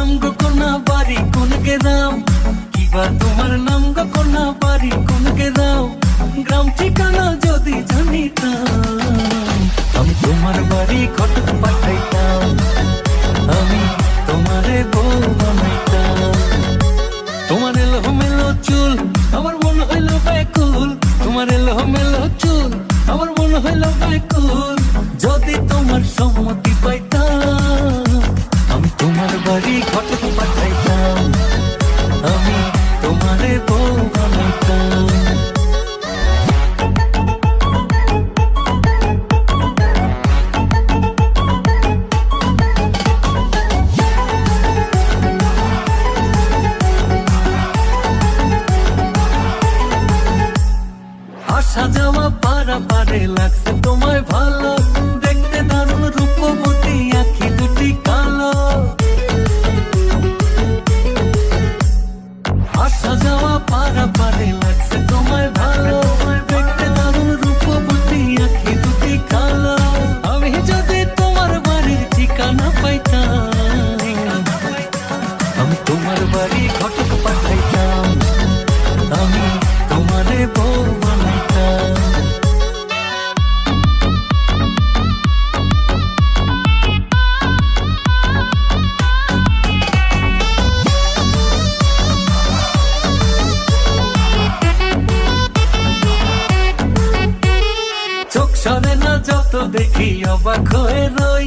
নাম গো কোনা বাড়ি কোন গ্রাম, কিবা তোমার নাম গো কোনা বাড়ি কোন গ্রাম, গ্রাম ঠিকানা যদি জানিতাম আমি তোমার বাড়ি ঘটক পাঠাইতাম, আমি তোমারে বউ বানাইতাম। তোমার এলো মেলো চুল আমার মন হইল ব্যাকুল, তোমার এলো মেলো চুল আমার মন হইল ব্যাকুল, যদি তোমার সম্মতি পাইতাম আমি তোমার বাড়ি ঘটক পাঠাইতাম, আমি তোমারে বউ বানাইতাম। আসা যাওয়া পারা পারে লাগছে তোমায় ভালো, দেখতে দারুণ রূপবতী আঁখি দুটি কালো। আসা যাওয়া পারা পারে লাগছে তোমায় ভালো, দেখতে দারুণ রূপবতী আঁখি দুটি কালো। আমি যদি তোমার বাড়ির ঠিকানা পাইতাম আমি তোমার বাড়ি ঘটক পাঠাইতাম, আমি তোমারে বউ বানাইতাম। চোখ সরে না যত দেখি অবাক হয়ে রই,